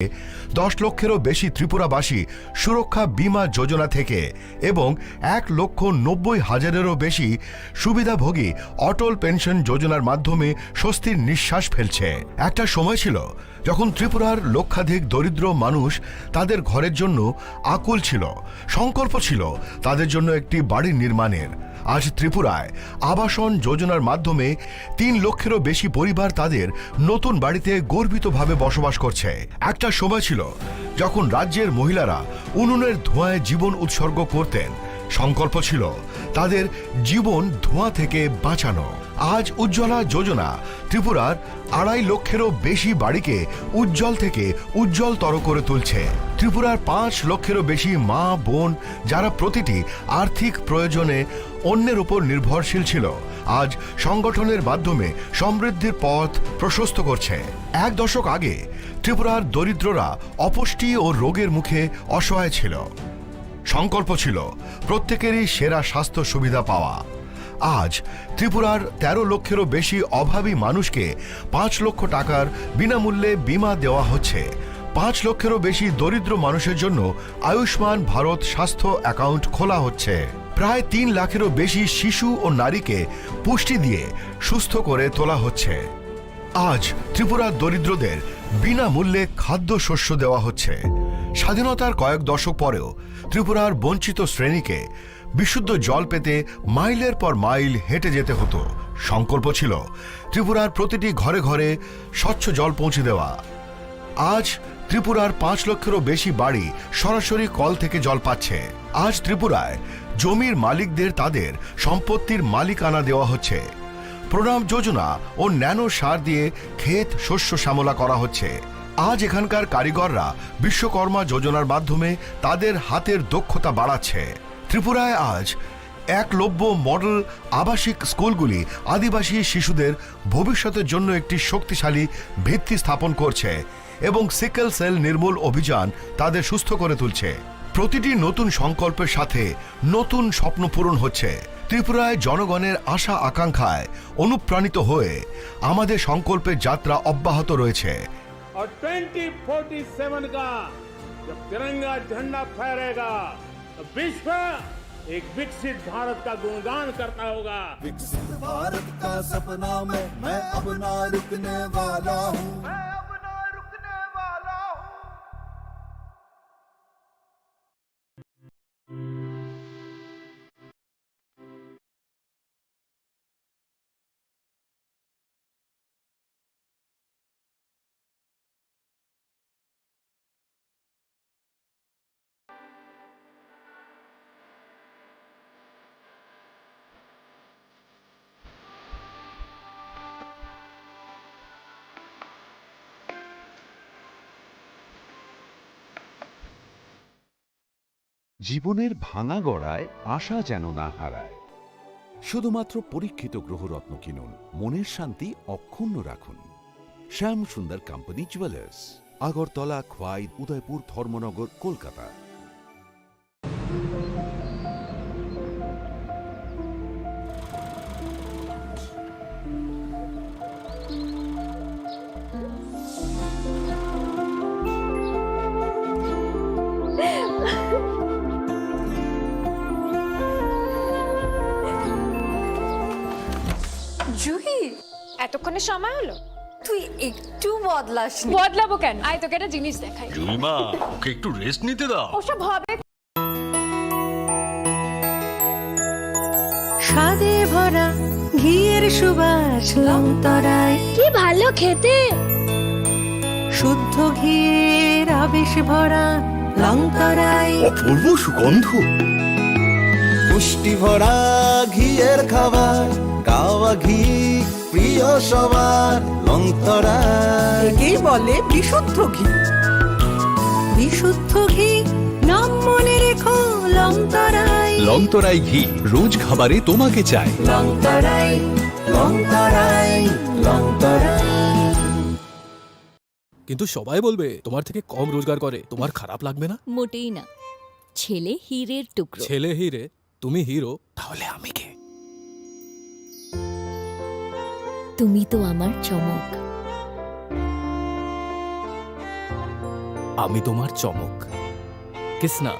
10 লক্ষেরও বেশি ত্রিপুরাবাসী সুরক্ষা বীমা যোজনা থেকে এবং 1,90,000-এরও বেশি সুবিধাভোগী অটল পেনশন যোজনার মাধ্যমে স্বস্তির নিঃশ্বাস ফেলছে। একটা সময় ছিল যখন ত্রিপুরার লক্ষাধিক দরিদ্র মানুষ তাদের ঘরের জন্য আকুল ছিল, সংকল্প ছিল তাদের জন্য একটি বাড়ি নির্মাণের। আজ ত্রিপুরায় আবাসন যোজনার মাধ্যমে 3 লক্ষেরও বেশি পরিবার তাদের নতুন বাড়িতে গর্বিতভাবে বসবাস করছে। একটা সময় ছিল যখন রাজ্যের মহিলারা উনুনের ধোঁয়ায় জীবন উৎসর্গ করতেন, সংকল্প ছিল তাদের জীবন ধোঁয়া থেকে বাঁচানো। আজ উজ্জ্বলা যোজনা ত্রিপুরার 2.5 লক্ষেরও বেশি বাড়িকে উজ্জ্বল থেকে উজ্জ্বলতর করে তুলছে। ত্রিপুরার 5 লক্ষেরও বেশি মা বোন যারা প্রতিটি আর্থিক প্রয়োজনে অন্যের উপর নির্ভরশীল ছিল, আজ সংগঠনের মাধ্যমে সমৃদ্ধির পথ প্রশস্ত করছে। 1 দশক আগে ত্রিপুরার দরিদ্ররা অপুষ্টি ও রোগের মুখে অসহায় ছিল। সংকল্প ছিল প্রত্যেকেরই সেরা স্বাস্থ্য সুবিধা পাওয়া। আজ ত্রিপুরার 13 লক্ষেরও বেশি অভাবী মানুষকে 5 লক্ষ টাকার বিনামূল্যে বীমা দেওয়া হচ্ছে। 5 লক্ষেরও বেশি দরিদ্র মানুষের জন্য আয়ুষ্মান ভারত স্বাস্থ্য অ্যাকাউন্ট খোলা হচ্ছে। প্রায় 3 লাখেরও বেশি শিশু ও নারীকে পুষ্টি দিয়ে সুস্থ করে তোলা হচ্ছে। আজ ত্রিপুরার দরিদ্রদের বিনামূল্যে খাদ্যশস্য দেওয়া হচ্ছে। স্বাধীনতার কয়েক দশক পরেও ত্রিপুরার বঞ্চিত শ্রেণীকে বিশুদ্ধ জল পেতে মাইলের পর মাইল হেঁটে যেতে হতো। সংকল্প ছিল ত্রিপুরার প্রতিটি ঘরে ঘরে স্বচ্ছ জল পৌঁছে দেওয়া। আজ ত্রিপুরার 5 লক্ষেরও বেশি বাড়ি সরাসরি কল থেকে জল পাচ্ছে। আজ ত্রিপুরায় জমির মালিকদের তাদের সম্পত্তির মালিকানা দেওয়া হচ্ছে। প্রণাম যোজনা ও ন্যানো সার দিয়ে ক্ষেত শস্য শ্যামলা করা হচ্ছে। আজ এখানকার কারিগররা বিশ্বকর্মা যোজনার মাধ্যমে তাদের হাতের দক্ষতা বাড়াচ্ছে। ত্রিপুরায় আজ 1 মডেল আবাসিক স্কুলগুলি আদিবাসী শিশুদের ভবিষ্যতের জন্য একটি শক্তিশালী ভিত্তি স্থাপন করছে এবং সিকেল সেল নির্মূল অভিযান তাদের সুস্থ করে তুলছে। প্রতিটি নতুন সংকল্পের সাথে নতুন স্বপ্ন পূরণ হচ্ছে। ত্রিপুরায় জনগণের আশা আকাঙ্ক্ষায় অনুপ্রাণিত হয়ে আমাদের সংকল্পের যাত্রা অব্যাহত রয়েছে। और 2047 का जब तिरंगा झंडा फहरेगा तो विश्व एक विकसित भारत का गुणगान करता होगा। विकसित भारत का सपना मैं अब ना रुकने वाला हूँ। জীবনের ভাঙা গড়ায় আশা যেন না হারায়। শুধুমাত্র পরীক্ষিত গ্রহরত্ন কিনুন, মনের শান্তি অক্ষুণ্ণ রাখুন। শ্যাম সুন্দর কোম্পানি জুয়েলার্স, আগরতলা, খোয়াই, উদয়পুর, ধর্মনগর, কলকাতা। জুহি, এতক্ষণে সময় হলো? তুই একটু বদলাসনি। বদলাবো কেন? আয় তোকে একটা জিনিস দেখাই। জুইমা, ওকে একটু রেস্ট নিতে দাও। ওসব হবে। স্বাদে ভরা ঘিয়ের সুবাস লংতরায়, কি ভালো খেতে। শুদ্ধ ঘিয়ের আবেশ ভরা লংতরায়, অপূর্ব সুগন্ধ। পুষ্টি ভরা ঘিয়ের খাবার, গাওয়া ঘি প্রিয় সবার লংতরায়। একেই বলে বিশুদ্ধ ঘি। বিশুদ্ধ ঘি নাম মনে রেখো লংতরায়। লংতরাই ঘি রোজ খাবারে তোমাকে চাই। লংতরায়, লংতরায়, লংতরায়। কিন্তু সবাই বলবে তোমার থেকে কম রোজগার করে, তোমার খারাপ লাগবে না? মোটেই না। ছেলে হীরের টুকরো। ছেলে হিরে, তুমি হিরো, তাহলে আমি কে? তুমি তো আমার চমক। আমি তোমার চমক Kisna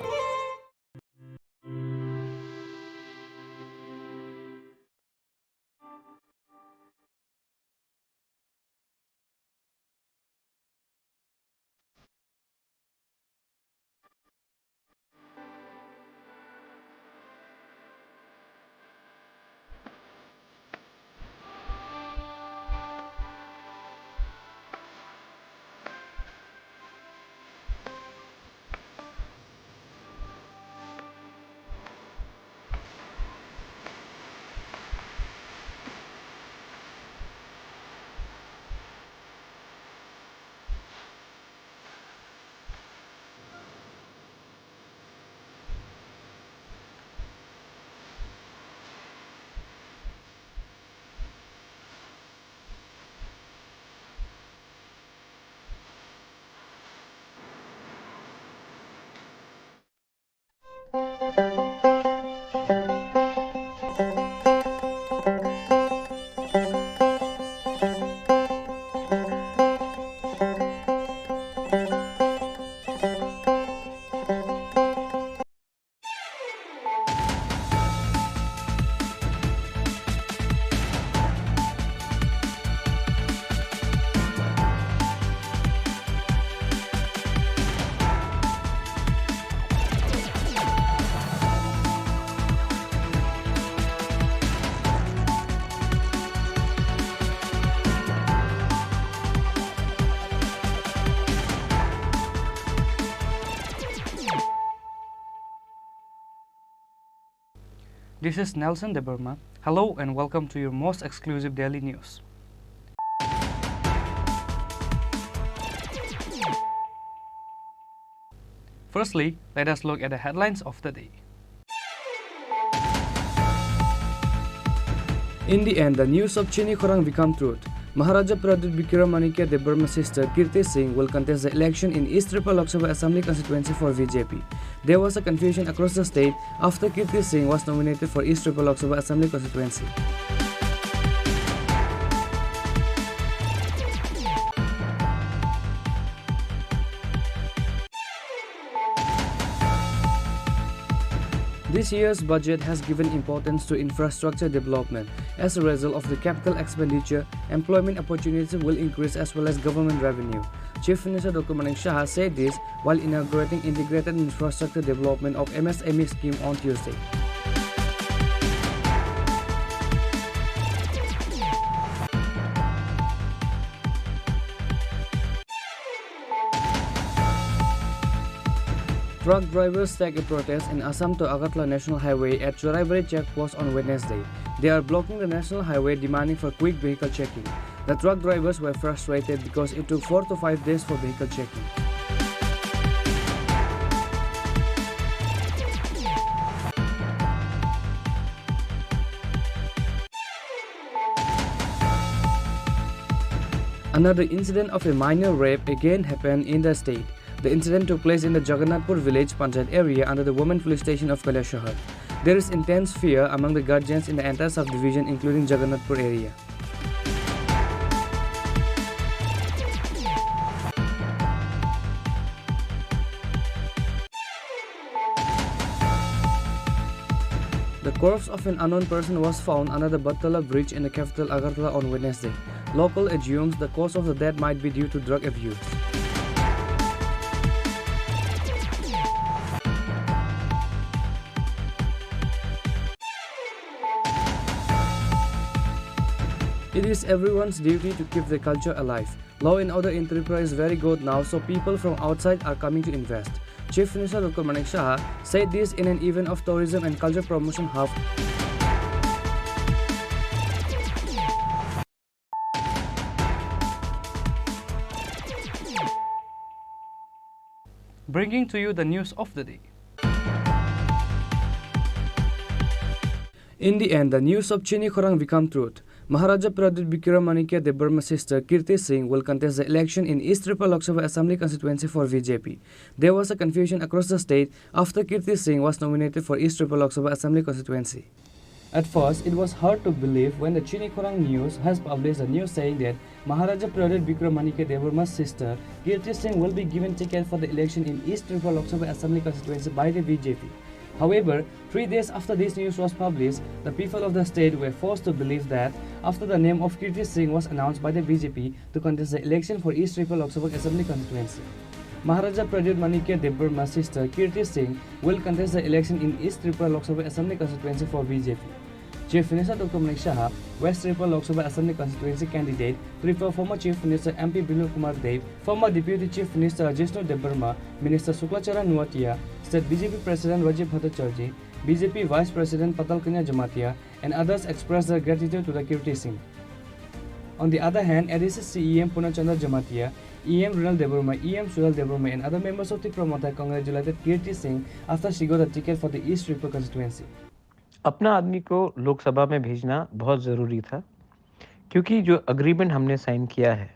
This is Nelson De Burma. Hello and welcome to your most exclusive daily news. Firstly, let us look at the headlines of the day. In the end, the news of Chini Khorang become truth. Maharaja Pradip Vikramanike Debarma's sister Kirti Singh will contest the election in East Tripura Lok Sabha Assembly constituency for BJP. There was a confusion across the state after Kirti Singh was nominated for East Tripura Lok Sabha Assembly constituency. This year's budget has given importance to infrastructure development. As a result of the capital expenditure, employment opportunities will increase as well as government revenue. Chief Minister Dr. Manik Shah said this while inaugurating integrated infrastructure development of MSME scheme on Tuesday. Truck drivers take a protest in Assam to Agartala National Highway at Choraibari checkpost on Wednesday. They are blocking the national highway demanding for quick vehicle checking. The truck drivers were frustrated because it took 4 to 5 days for vehicle checking. Another incident of a minor rape again happened in the state. The incident took place in the Jagannathpur village Panchayat area under the women police station of Kailashahar. There is intense fear among the guardians in the entire subdivision including Jagannathpur area. The corpse of an unknown person was found under the Battala bridge in the capital Agartala on Wednesday. Local assumes the cause of the death might be due to drug abuse. It is everyone's duty to keep the culture alive. Law and order in Tripura is very good now, so people from outside are coming to invest. Chief Minister Dr. Manik Shah said this in an event of tourism and culture promotion hub. Bringing to you the news of the day. In the end, the news of Chini Khorang become truth. Maharaja Pradip Vikramanike Debarma's sister Kirti Singh will contest the election in East Tripura Lok Sabha Assembly constituency for BJP. There was a confusion across the state after Kirti Singh was nominated for East Tripura Lok Sabha Assembly constituency. At first, it was hard to believe when the Chini Khorang News has published a news saying that Maharaja Pradip Vikramanike Devarma's sister, Kirti Singh, will be given ticket for the election in East Tripura Lok Sabha Assembly constituency by the BJP. However, 3 days after this news was published, the people of the state were forced to believe that after the name of Kirti Singh was announced by the BJP to contest the election for East Tripura Lok Sabha Assembly constituency, Maharaja Pradip Manikya Devarma's sister Kirti Singh will contest the election in East Tripura Lok Sabha Assembly constituency for BJP. Chief Minister Dr. Manik Shah, West Tripura Lok Sabha Assembly constituency candidate, prefer former Chief Minister MP Bilal Kumar Dev, former Deputy Chief Minister Jishnu Debarma, Minister Suklachara Nuatia, State BJP President Rajiv Bhattacharjee, BJP Vice President Patal Kanya Jamatia, and others expressed their gratitude to the Kirti Singh. On the other hand, ADC EM Punachandra Jamatia, EM Runal Debarma, EM Sural Debarma, and other members of the Tripura congratulated Kirti Singh after she got a ticket for the East Tripura constituency. अपना आदमी को लोकसभा में भेजना बहुत ज़रूरी था, क्योंकि जो अग्रीमेंट हमने साइन किया है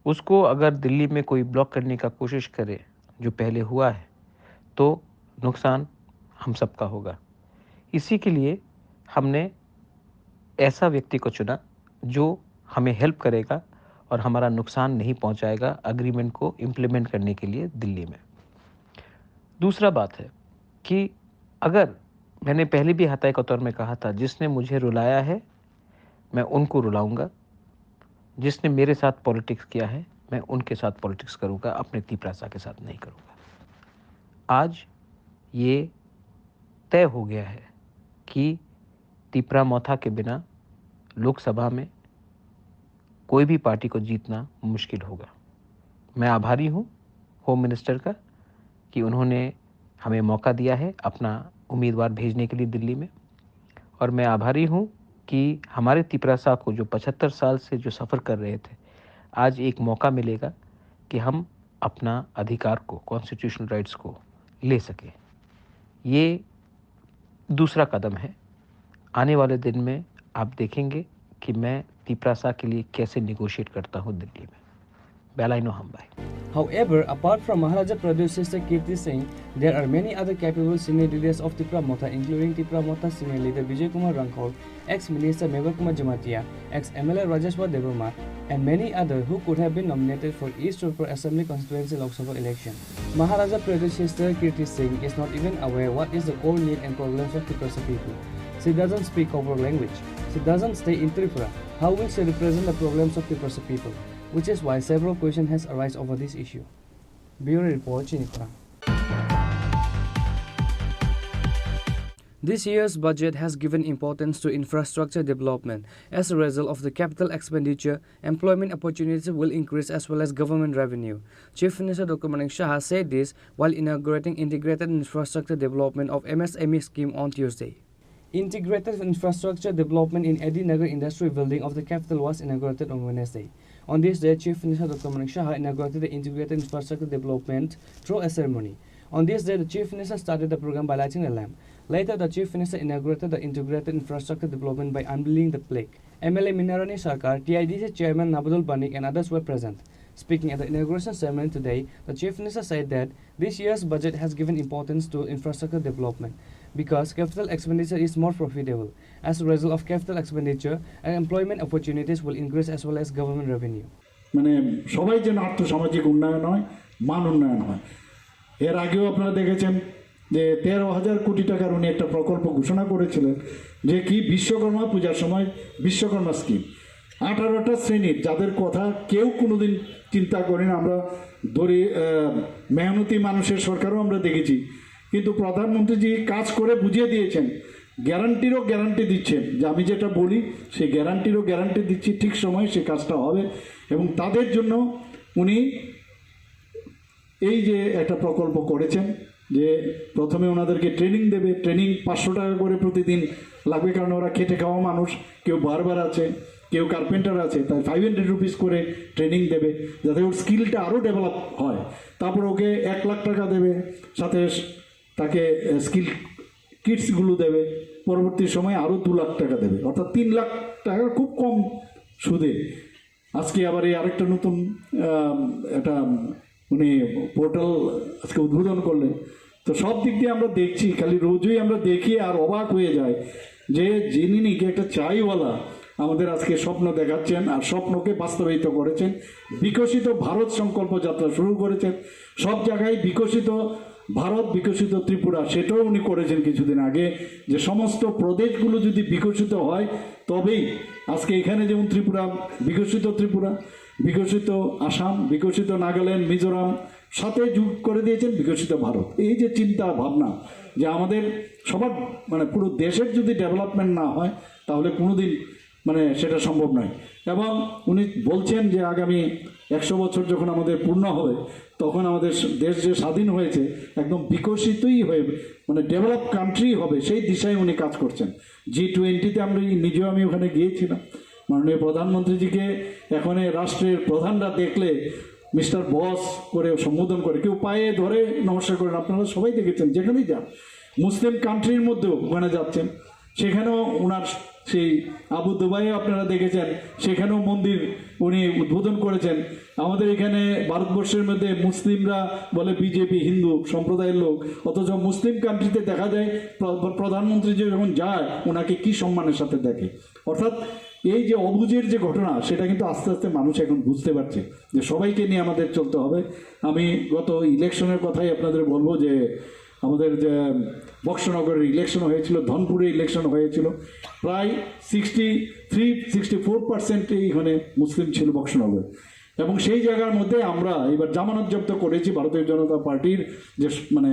उसको अगर दिल्ली में कोई ब्लॉक करने का कोशिश करे, जो पहले हुआ है, तो नुकसान हम सबका होगा। इसी के लिए हमने ऐसा व्यक्ति को चुना जो हमें हेल्प करेगा और हमारा नुकसान नहीं पहुंचाएगा अग्रीमेंट को इम्प्लीमेंट करने के लिए दिल्ली में। दूसरा बात है कि अगर मैंने पहले भी हत्या के तौर में कहा था, जिसने मुझे रुलाया है मैं उनको रुलाऊंगा, जिसने मेरे साथ पॉलिटिक्स किया है मैं उनके साथ पॉलिटिक्स करूंगा, अपने तीपरासा के साथ नहीं करूंगा। आज ये तय हो गया है कि तीपरा मौथा के बिना लोकसभा में कोई भी पार्टी को जीतना मुश्किल होगा। मैं आभारी हूँ होम मिनिस्टर का कि उन्होंने हमें मौका दिया है अपना उम्मीदवार भेजने के लिए दिल्ली में, और मैं आभारी हूँ कि हमारे तीपरासा को जो 75 साल से जो सफ़र कर रहे थे, आज एक मौका मिलेगा कि हम अपना अधिकार को, कॉन्स्टिट्यूशनल राइट्स को ले सकें। ये दूसरा कदम है। आने वाले दिन में आप देखेंगे कि मैं तीपरासा के लिए कैसे निगोशिएट करता हूँ दिल्ली में। Balaino Hambai. However, apart from Maharaja Pradip's sister Kirti Singh, there are many other capable senior leaders of Tripura Motha, including Tripura Motha senior leader Vijay Kumar Rangkol, ex-minister Mewar Kumar Jamatia, ex-MLA Rajeshwar Devarma, and many others who could have been nominated for East Tripura Assembly constituency Lok Sabha election. Maharaja Pradip's sister Kirti Singh is not even aware what is the core need and problems of Tripura people. She doesn't speak our language. She doesn't stay in Tripura. How will she represent the problems of Tripura people? Which is why several questions has arisen over this issue. Bureau Report, Chini Khorang. This year's budget has given importance to infrastructure development. As a result of the capital expenditure, employment opportunities will increase as well as government revenue. Chief Minister Dr. Manik Shah said this while inaugurating integrated infrastructure development of MSME scheme on Tuesday. Integrated infrastructure development in Edi Nagar Industry Building of the capital was inaugurated on Wednesday. On this day, Chief Minister Dr. Manik Shah inaugurated the integrated infrastructure development through a ceremony. On this day, the Chief Minister started the program by lighting a lamp. Later, the Chief Minister inaugurated the integrated infrastructure development by unveiling the plaque. MLA Minarani Sarkar, TIDC Chairman Nabadul Banik, and others were present. Speaking at the inauguration ceremony today, the Chief Minister said that this year's budget has given importance to infrastructure development because capital expenditure is more profitable. As a result of capital expenditure, employment opportunities will increase as well as government revenue. মানে সবাই যেন আর্থসামাজিক উন্নয়ন হয়, মান উন্নয়ন হয়। এর আগেও আপনারা দেখেছেন যে 13,000 কোটি টাকার উনি একটা প্রকল্প ঘোষণা করেছিলেন যে কি বিশ্বকর্মা পূজার সময় বিশ্বকর্মা স্কিম 18টা শ্রেণীর যাদের কথা কেউ কোনোদিন চিন্তা করেন। আমরা ধরি মেহনতি মানুষের সরকারও আমরা দেখেছি, কিন্তু প্রধানমন্ত্রীজি কাজ করে বুঝিয়ে দিয়েছেন, গ্যারান্টিরও গ্যারান্টি দিচ্ছেন যে আমি যেটা বলি সেই গ্যারান্টিরও গ্যারান্টি দিচ্ছি, ঠিক সময়ে সে কাজটা হবে। এবং তাদের জন্য উনি এই যে একটা প্রকল্প করেছেন যে প্রথমে ওনাদেরকে ট্রেনিং দেবে, ট্রেনিং 500 টাকা করে প্রতিদিন লাগবে, কারণ ওরা খেটে খাওয়া মানুষ, কেউ বারবার আছে, কেউ কার্পেন্টার আছে, তাই 500 রুপিস করে ট্রেনিং দেবে যাতে ওর স্কিলটা আরও ডেভেলপ হয়। তারপর ওকে 1 লাখ টাকা দেবে, সাথে তাকে স্কিল কিটসগুলো দেবে, পরবর্তী সময়ে আরও 2 লাখ টাকা দেবে, অর্থাৎ 3 লাখ টাকা খুব কম সুদে। আজকে আবার এই আরেকটা নতুন একটা উনি পোর্টাল আজকে উদ্বোধন করলেন। তো সব দিক দিয়ে আমরা দেখছি, খালি রোজই আমরা দেখি আর অবাক হয়ে যায় যে যিনি নাকি একটা চাইওয়ালা আমাদের আজকে স্বপ্ন দেখাচ্ছেন আর স্বপ্নকে বাস্তবায়িত করেছেন, বিকশিত ভারত সংকল্প যাত্রা শুরু করেছেন, সব জায়গায় বিকশিত ভারত বিকশিত ত্রিপুরা সেটাও উনি করেছেন কিছুদিন আগে, যে সমস্ত প্রদেশগুলো যদি বিকশিত হয় তবেই আজকে এখানে যেমন ত্রিপুরা, বিকশিত আসাম, বিকশিত নাগাল্যান্ড, মিজোরাম, সাথে যোগ করে দিয়েছেন বিকশিত ভারত। এই যে চিন্তা ভাবনা যে আমাদের সবার মানে পুরো দেশের যদি ডেভেলপমেন্ট না হয় তাহলে কোনোদিন মানে সেটা সম্ভব নয়। এবং উনি বলছেন যে আগামী 100 বছর যখন আমাদের পূর্ণ হবে তখন আমাদের দেশ যে স্বাধীন হয়েছে একদম বিকশিতই হয়ে মানে ডেভেলপ কান্ট্রি হবে, সেই দিশায় উনি কাজ করছেন। G20-তে আমি ওখানে গিয়েছিলাম, মাননীয় প্রধানমন্ত্রীজিকে এখন রাষ্ট্রের প্রধানরা দেখলে মিস্টার বস করে সম্বোধন করে, কেউ পায়ে ধরে নমস্কার করেন, আপনারা সবাই দেখেছেন যেখানেই যান। মুসলিম কান্ট্রির মধ্যেও ওখানে যাচ্ছেন, সেখানেও ওনার সেই আবু দুবাইয়ে আপনারা দেখেছেন, সেখানেও মন্দির উনি উদ্বোধন করেছেন। আমাদের এখানে ভারতবর্ষের মধ্যে মুসলিমরা বলে বিজেপি হিন্দু সম্প্রদায়ের লোক, অথচ মুসলিম কান্ট্রিতে দেখা যায় প্রধানমন্ত্রী যখন যায় ওনাকে কি সম্মানের সাথে দেখে। অর্থাৎ এই যে অবুঝের যে ঘটনা সেটা কিন্তু আস্তে আস্তে মানুষ এখন বুঝতে পারছে যে সবাইকে নিয়ে আমাদের চলতে হবে। আমি গত ইলেকশনের কথাই আপনাদের বলবো যে আমাদের যে বক্সনগরের ইলেকশন হয়েছিল, ধনপুরে ইলেকশন হয়েছিল, প্রায় 63-64% এখানে মুসলিম ছিল বক্সনগর। এবং সেই জায়গার মধ্যে আমরা এবার জামানত জব্দ করেছি, ভারতীয় জনতা পার্টির যে মানে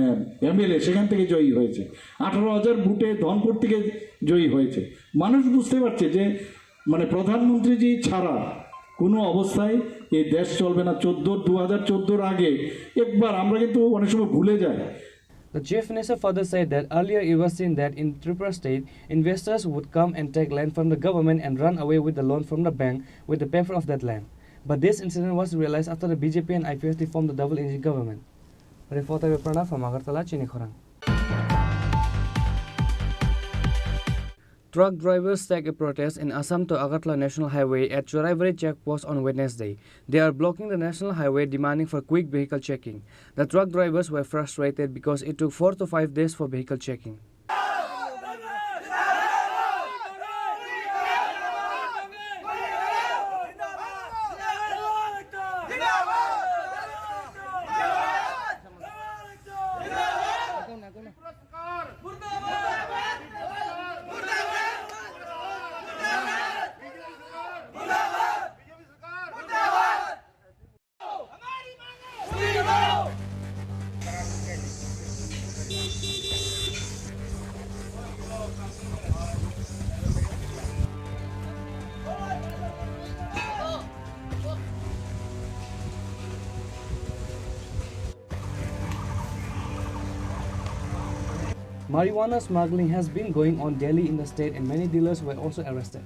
এমএলএ সেখান থেকে জয়ী হয়েছে, 18,000 ভোটে ধনপুর থেকে জয়ী হয়েছে। মানুষ বুঝতে পারছে যে মানে প্রধানমন্ত্রীজি ছাড়া কোনো অবস্থায় এই দেশ চলবে না। 2014 আগে একবার আমরা কিন্তু অনেক সময় ভুলে যাই। The Chief Minister further said that earlier it was seen that in Tripura state, investors would come and take land from the government and run away with the loan from the bank with the paper of that land. But this incident was realized after the BJP and IPSD formed the double engine government. Reporter Pranav from Agartala, Chini Khorang. Truck drivers staged a protest in Assam to Agartala National Highway at Choraibari checkpost on Wednesday. They are blocking the national highway, demanding for quick vehicle checking. The truck drivers were frustrated because it took 4 to 5 days for vehicle checking. Marijuana smuggling has been going on daily in the state and many dealers were also arrested.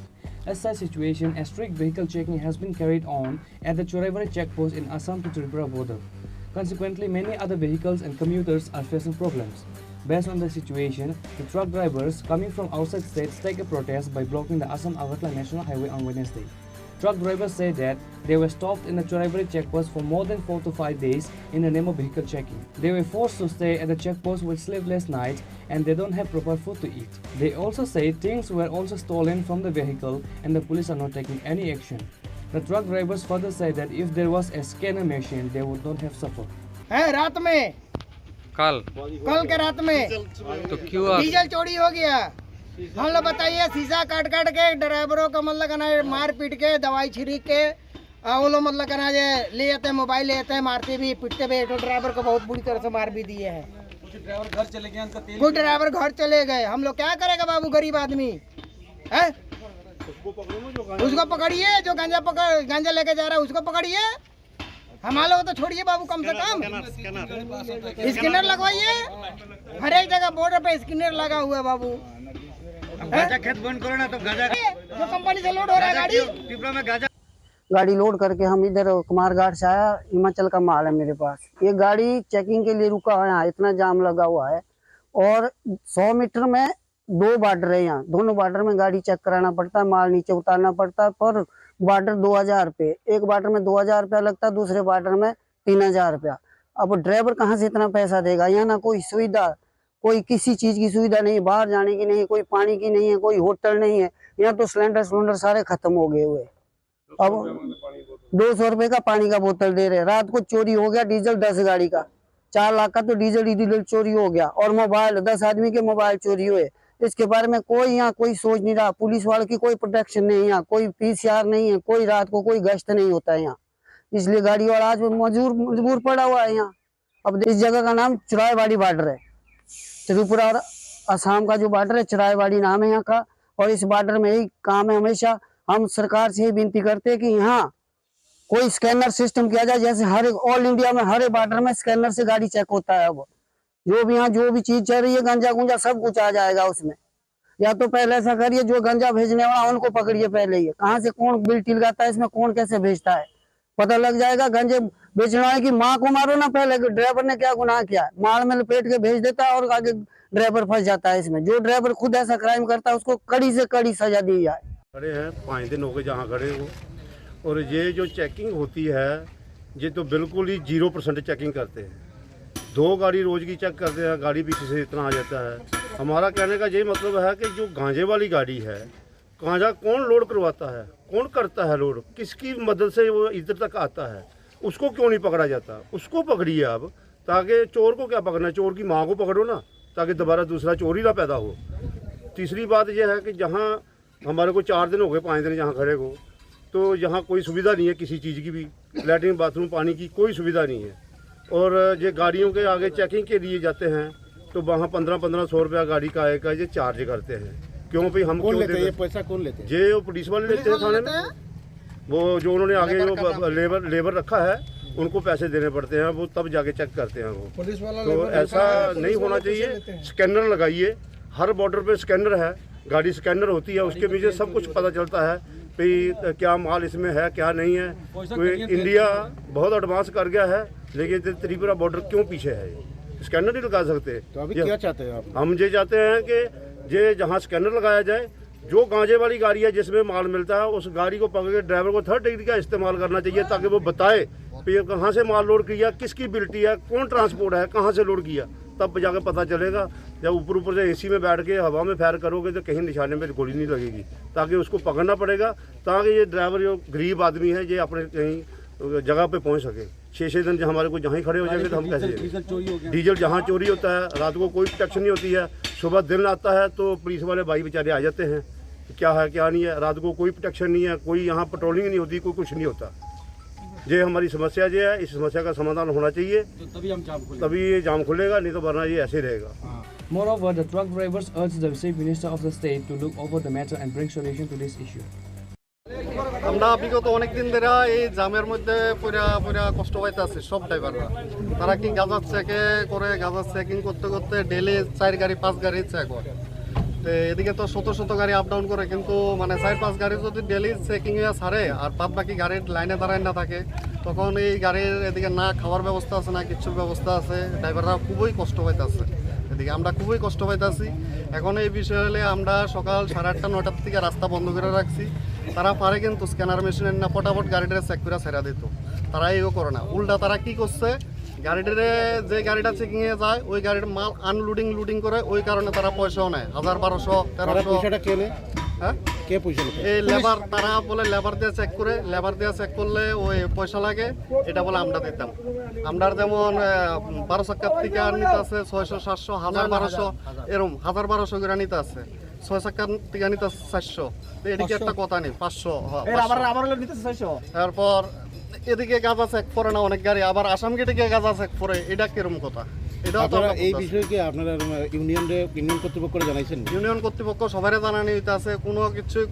As such situation, a strict vehicle checking has been carried on at the Choraibari checkpost in Assam to Tripura border. Consequently, many other vehicles and commuters are facing problems. Based on the situation, the truck drivers coming from outside states take a protest by blocking the Assam-Agartala National Highway on Wednesday. Truck drivers say that they were stopped in the Choraibari checkpost for more than 4 to 5 days in the name of vehicle checking. They were forced to stay at the checkpost with sleepless nights and they don't have proper food to eat. They also say things were also stolen from the vehicle and the police are not taking any action. The truck drivers further say that if there was a scanner machine, they would not have suffered. रात में कल के रात में तो क्यों diesel चोरी हो गया? हम लोग बताइए, शीशा काट काट के ड्राइवरों का मतलब कहना है, मार पीट के दवाई छिड़क के वो लोग मतलब कहना है ले जाते हैं, मोबाइल ले जाते हैं, मारते भी पीटते भी। तो ड्राइवर को बहुत बुरी तरह से मार भी दिए हैं। कुछ ड्राइवर घर चले गए, कुछ ड्राइवर घर चले गए। हम लोग क्या करेगा बाबू, गरीब आदमी है। उसको पकड़िए, जो गांजा लेके जा रहा है उसको पकड़िए। हमारे लोग तो छोड़िए बाबू, कम से कम स्कैनर लगवाइए। हर एक जगह बॉर्डर पे स्कैनर लगा हुआ है बाबू। गाजा खेत बंद करो ना तो गाजा जो कंपनी से लोड हो रहा है गाड़ी ट्रिपुरा में गाड़ी लोड करके हम इधर कुमारघाट से आया। हिमाचल का माल है मेरे पास। ये गाड़ी चेकिंग के लिए रुका है, यहाँ इतना जाम लगा हुआ है और 100 मीटर में 2 बॉर्डर है। यहाँ दोनों बॉर्डर में गाड़ी चेक कराना पड़ता है, माल नीचे उतारना पड़ता है। पर बॉर्डर 2,000 रुपये, एक बॉर्डर में 2,000 रुपया लगता है, दूसरे बॉर्डर में 3,000 रुपया। अब ड्राइवर कहाँ से इतना पैसा देगा? यहाँ ना कोई सुविधा, कोई किसी चीज की सुविधा नहीं, बाहर जाने की नहीं, कोई पानी की नहीं है, कोई होटल नहीं है। यहाँ तो सिलेंडर सारे खत्म हो गए हुए। अब 200 रुपए का पानी का बोतल दे रहे। रात को चोरी हो गया डीजल 10 गाड़ी का, 4 लाख का तो डीजल चोरी हो गया। और मोबाइल 10 आदमी के मोबाइल चोरी हुए। इसके बारे में कोई यहाँ कोई सोच नहीं रहा। पुलिस वालों की कोई प्रोटेक्शन नहीं है, यहाँ कोई PCR नहीं है, कोई रात को कोई गश्त नहीं होता है यहाँ। इसलिए गाड़ी वाला आज मजबूर पड़ा हुआ है यहाँ। अब इस जगह का नाम चुराईवाड़ी बॉर्डर है, त्रिपुरा और असम का जो बॉर्डर है, चुराईवाड़ी नाम है यहाँ का। और इस बॉर्डर में यही काम है। हमेशा हम सरकार से ही विनती करते हैं कि यहाँ कोई स्कैनर सिस्टम किया जाए, जैसे हर ऑल इंडिया में हर बॉर्डर में स्कैनर से गाड़ी चेक होता है। अब जो भी यहाँ जो भी चीज चल रही है, गंजा गुंजा सब कुछ आ जाएगा उसमें। या तो पहले ऐसा करिए, जो गंजा भेजने वाला उनको पकड़िए पहले ही, कहाँ से कौन बिल टिलगाता है इसमें, कौन कैसे भेजता है, पता लग जाएगा। गंजे बेचने वाले की माँ को मारो ना पहले, कि ड्राइवर ने क्या गुनाह किया, माल में लपेट के भेज देता है और आगे ड्राइवर फंस जाता है इसमें। जो ड्राइवर खुद ऐसा क्राइम करता है उसको कड़ी से कड़ी सजा दी जाए। खड़े हैं 5 दिन हो गए जहाँ खड़े हो, और ये जो चेकिंग होती है ये तो बिल्कुल ही 0% चेकिंग करते हैं। 2 गाड़ी रोज की चेक करते हैं, गाड़ी पीछे से इतना आ जाता है। हमारा कहने का यही मतलब है कि जो गांजे वाली गाड़ी है, गांजा कौन लोड करवाता है, कौन करता है लोड, किसकी मदद से वो इधर तक आता है, उसको क्यों नहीं पकड़ा जाता? उसको पकड़िए अब, ताकि चोर को क्या पकड़ना है, चोर की माँ को पकड़ो ना, ताकि दोबारा दूसरा चोर ही ना पैदा हो। तीसरी बात यह है कि जहाँ हमारे को 4 दिन हो गए 5 दिन जहाँ खड़े को, तो यहाँ कोई सुविधा नहीं है किसी चीज़ की भी, लैट्रिन बाथरूम पानी की कोई सुविधा नहीं है। और ये गाड़ियों के आगे चेकिंग के लिए जाते हैं तो वहाँ 1500 रुपया गाड़ी का आएगा ये चार्ज करते हैं। क्यों भाई, हम क्यों देते हैं? पैसा कौन लेते हैं? ये वो पुलिस वाले लेते हैं थाने में। वो जो उन्होंने आगे जो लेबर रखा है उनको पैसे देने पड़ते हैं, वो तब जाके चेक करते हैं वो। पुलिस वाला तो ऐसा नहीं होना चाहिए। स्कैनर लगाइए, हर बॉर्डर पे स्कैनर है, गाड़ी स्कैनर होती है, उसके पीछे सब कुछ पता चलता है भाई क्या माल इसमें है क्या नहीं है। कोई इंडिया बहुत एडवांस कर गया है, लेकिन त्रिपुरा बॉर्डर क्यों पीछे है? स्कैनर नहीं लगा सकते। तो अभी क्या चाहते हैं आप? हम ये चाहते हैं कि ये जहाँ स्कैनर लगाया जाए, जो गांजे वाली गाड़ी है जिसमें माल मिलता है उस गाड़ी को पकड़ के ड्राइवर को 3rd डिग्री का इस्तेमाल करना चाहिए, ताकि वो बताए कि कहाँ से माल लोड किया, किसकी बिल्टी है, कौन ट्रांसपोर्ट है, कहाँ से लोड किया, तब जाकर पता चलेगा। जब ऊपर से AC में बैठ के हवा में फायर करोगे तो कहीं निशाने में गोली नहीं लगेगी, ताकि उसको पकड़ना पड़ेगा, ताकि ये ड्राइवर जो गरीब आदमी है ये अपने कहीं जगह पे पहुंच सके। 6-6 दिन जब हमारे को जहाँ ही खड़े हो जाएंगे तो हम कैसे देंगे? डीजल जहाँ चोरी होता है, रात को कोई प्रोटेक्शन नहीं होती है, सुबह दिन आता है तो पुलिस वाले भाई बेचारे आ जाते हैं, क्या है क्या नहीं है, रात को कोई प्रोटेक्शन नहीं है, कोई यहाँ पेट्रोलिंग नहीं होती, कोई कुछ नहीं होता। ये हमारी समस्या जो है, इस समस्या का समाधान होना चाहिए, तभी ये जाम खुलेगा, नहीं तो वरना ये ऐसे ही रहेगा। Moreover, the truck drivers urge the Chief Minister of the state to look over the matter and bring solution to this issue. আমরা বিগত অনেক দিন ধরে এই জামের মধ্যে পুরা কষ্ট পাইতেছে সব ড্রাইভাররা। তারা কি গাঁজা চেকে করে, গাঁজা চেকিং করতে করতে ডেলি 4 গাড়ি 5 গাড়ি চেক করে। তো এদিকে তো শত গাড়ি আপ ডাউন করে, কিন্তু মানে 4-5 গাড়ি যদি ডেলি চেকিং এ ছাড়ে আর বাদ বাকি গাড়ির লাইনে দাঁড়ায় না থাকে, তখন এই গাড়ির এদিকে না খাওয়ার ব্যবস্থা আছে না কিছুর ব্যবস্থা আছে, ড্রাইভাররা খুবই কষ্ট পাইতেছে। এদিকে আমরা খুবই কষ্ট পাইতেছি। এখন এই বিষয় হলে আমরা সকাল 8:30-9টার থেকে রাস্তা বন্ধ করে রাখছি। তারা পারে কিন্তু স্ক্যানার মেশিনের না ফটাফট গাড়িটা চেক করে ছেড়া দিত, তারা এও করে না। উল্টা তারা কি করছে, গাড়িটারে যে গাড়িটা চেকিংয়ে যায় ওই গাড়ির মাল লুডিং করে, ওই কারণে তারা পয়সাও নেয় 1000-1200-1300। পয়সাটা কে নেয়? হ্যাঁ, কে পয়সা নেয়? এই লেবার, তারা বলে লেবার দিয়ে চেক করে, লেবার দিয়ে চেক করলে ওই পয়সা লাগে, এটা বলে আমরা দিতাম। আমরা যেমন 12 চাকার থেকে নিতে আছে 600-700, 1000-1200 এরকম 1000-1200 করে নিতে আছে, 6 চাকার থেকে নিতে 400। এদিকে একটা কথা নেই, 500 তারপর এদিকে গাঁজা চেক করে না অনেক গাড়ি, আবার আসাম গেটে গিয়ে গাঁজা চেক করে, এটা কিরকম কথা? এই বিষয়ে কি আপনারা ইউনিয়ন কর্তৃপক্ষকে জানাইছেন? ইউনিয়ন কর্তৃপক্ষ সবাই জানানি হইতে আছে,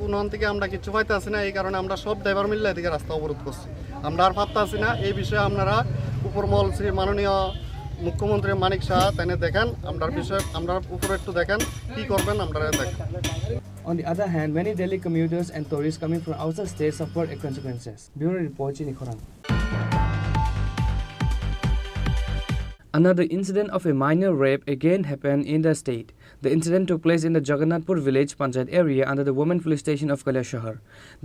কোনো থেকে আমরা কিছু পাইতে আসি না। এই কারণে আমরা সব ড্রাইভার মিললে এদিকে রাস্তা অবরোধ করছি, আমরা আর ভাবতে আসি না। এই বিষয়ে আপনারা উপরমহল শ্রী মাননীয় মুখ্যমন্ত্রী মানিক শাহ তাইনে দেখেন, আমরা বিষয়ে আমরা উপরে একটু দেখেন কি করবেন, আমরা দেখেন। On the other hand, many Delhi commuters and tourists coming from outside states suffered consequences. Bureau report, Chini Khorang. Another incident of a minor rape again happened in the state. The incident took place in the Jagannathpur village Panchayat area under the women police station of Kailashahar.